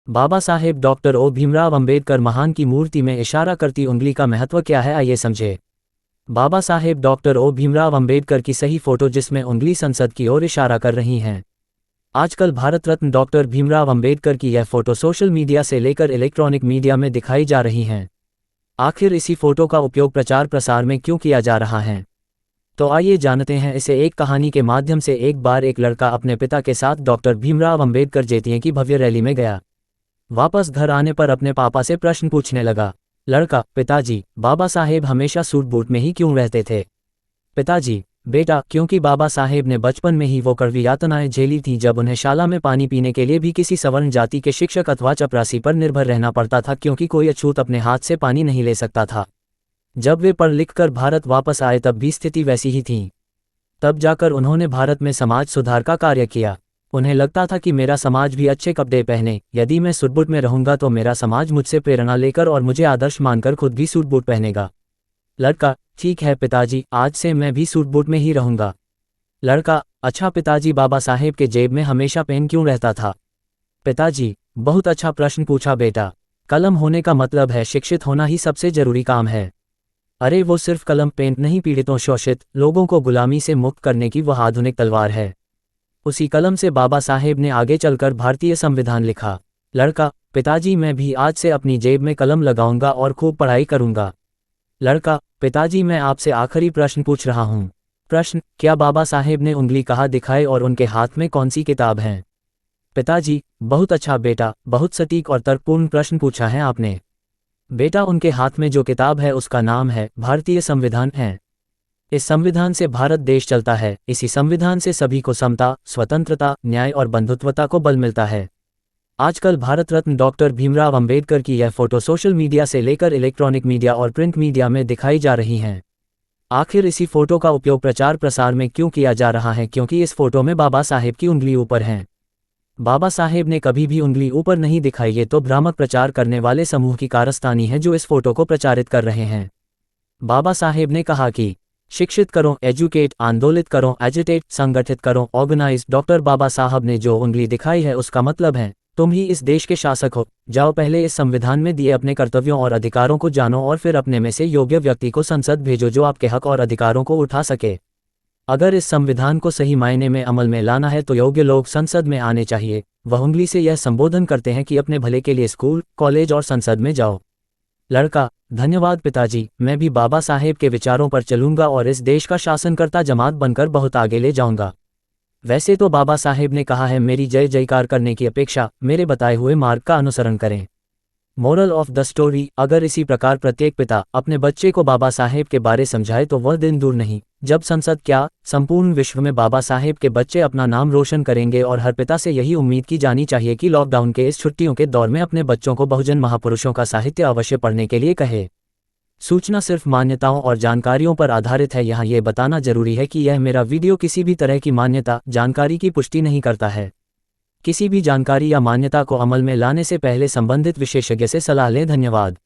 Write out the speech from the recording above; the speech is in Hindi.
बाबा साहेब डॉक्टर ओ भीमराव अंबेडकर महान की मूर्ति में इशारा करती उंगली का महत्व क्या है, आइए समझे। बाबा साहेब डॉक्टर ओ भीमराव अंबेडकर की सही फोटो जिसमें उंगली संसद की ओर इशारा कर रही हैं। आजकल भारत रत्न डॉक्टर भीमराव अंबेडकर की यह फोटो सोशल मीडिया से लेकर इलेक्ट्रॉनिक मीडिया में दिखाई जा रही हैं। आखिर इसी फोटो का उपयोग प्रचार प्रसार में क्यों किया जा रहा है, तो आइए जानते हैं इसे एक कहानी के माध्यम से। एक बार एक लड़का अपने पिता के साथ डॉक्टर भीमराव अंबेडकर जयंती की भव्य रैली में गया। वापस घर आने पर अपने पापा से प्रश्न पूछने लगा। लड़का: पिताजी, बाबा साहेब हमेशा सूट बूट में ही क्यों रहते थे? पिताजी: बेटा, क्योंकि बाबा साहेब ने बचपन में ही वो कड़वी यातनाएं झेली थीं जब उन्हें शाला में पानी पीने के लिए भी किसी सवर्ण जाति के शिक्षक अथवा चपरासी पर निर्भर रहना पड़ता था, क्योंकि कोई अछूत अपने हाथ से पानी नहीं ले सकता था। जब वे पढ़ लिख कर भारत वापस आए तब भी स्थिति वैसी ही थी। तब जाकर उन्होंने भारत में समाज सुधार का कार्य किया। उन्हें लगता था कि मेरा समाज भी अच्छे कपड़े पहने, यदि मैं सूट बूट में रहूंगा तो मेरा समाज मुझसे प्रेरणा लेकर और मुझे आदर्श मानकर खुद भी सूट बूट पहनेगा। लड़का: ठीक है पिताजी, आज से मैं भी सूट बूट में ही रहूंगा। लड़का: अच्छा पिताजी, बाबा साहेब के जेब में हमेशा पेन क्यों रहता था? पिताजी: बहुत अच्छा प्रश्न पूछा बेटा। कलम होने का मतलब है शिक्षित होना ही सबसे जरूरी काम है। अरे वो सिर्फ कलम पेन नहीं, पीड़ितों शोषित लोगों को गुलामी से मुक्त करने की वह आधुनिक तलवार है। उसी कलम से बाबा साहेब ने आगे चलकर भारतीय संविधान लिखा। लड़का: पिताजी, मैं भी आज से अपनी जेब में कलम लगाऊंगा और खूब पढ़ाई करूंगा। लड़का: पिताजी, मैं आपसे आखिरी प्रश्न पूछ रहा हूं। प्रश्न: क्या बाबा साहेब ने उंगली कहाँ दिखाए और उनके हाथ में कौन सी किताब है? पिताजी: बहुत अच्छा बेटा, बहुत सटीक और तर्कपूर्ण प्रश्न पूछा है आपने। बेटा, उनके हाथ में जो किताब है उसका नाम है भारतीय संविधान है। इस संविधान से भारत देश चलता है। इसी संविधान से सभी को समता, स्वतंत्रता, न्याय और बंधुत्वता को बल मिलता है। आजकल भारत रत्न डॉक्टर भीमराव अंबेडकर की यह फोटो सोशल मीडिया से लेकर इलेक्ट्रॉनिक मीडिया और प्रिंट मीडिया में दिखाई जा रही हैं। आखिर इसी फोटो का उपयोग प्रचार प्रसार में क्यों किया जा रहा है? क्योंकि इस फोटो में बाबा साहेब की उंगली ऊपर है। बाबा साहेब ने कभी भी उंगली ऊपर नहीं दिखाई। ये तो भ्रामक प्रचार करने वाले समूह की कारस्तानी है जो इस फोटो को प्रचारित कर रहे हैं। बाबा साहेब ने कहा कि शिक्षित करो, एजुकेट, आंदोलित करो, एजिटेट, संगठित करो, ऑर्गेनाइज। डॉक्टर बाबा साहब ने जो उंगली दिखाई है उसका मतलब है तुम ही इस देश के शासक हो। जाओ, पहले इस संविधान में दिए अपने कर्तव्यों और अधिकारों को जानो और फिर अपने में से योग्य व्यक्ति को संसद भेजो जो आपके हक और अधिकारों को उठा सके। अगर इस संविधान को सही मायने में अमल में लाना है तो योग्य लोग संसद में आने चाहिए। वह उंगली से यह संबोधन करते हैं कि अपने भले के लिए स्कूल, कॉलेज और संसद में जाओ। लड़का: धन्यवाद पिताजी, मैं भी बाबा साहेब के विचारों पर चलूंगा और इस देश का शासनकर्ता जमात बनकर बहुत आगे ले जाऊंगा। वैसे तो बाबा साहेब ने कहा है, मेरी जय जयकार करने की अपेक्षा मेरे बताए हुए मार्ग का अनुसरण करें। मोरल ऑफ द स्टोरी: अगर इसी प्रकार प्रत्येक पिता अपने बच्चे को बाबा साहेब के बारे समझाए तो वह दिन दूर नहीं जब संसद क्या संपूर्ण विश्व में बाबा साहेब के बच्चे अपना नाम रोशन करेंगे। और हर पिता से यही उम्मीद की जानी चाहिए कि लॉकडाउन के इस छुट्टियों के दौर में अपने बच्चों को बहुजन महापुरुषों का साहित्य अवश्य पढ़ने के लिए कहे। सूचना सिर्फ मान्यताओं और जानकारियों पर आधारित है। यहाँ ये बताना जरूरी है कि यह मेरा वीडियो किसी भी तरह की मान्यता, जानकारी की पुष्टि नहीं करता है। किसी भी जानकारी या मान्यता को अमल में लाने से पहले संबंधित विशेषज्ञ से सलाह लें। धन्यवाद।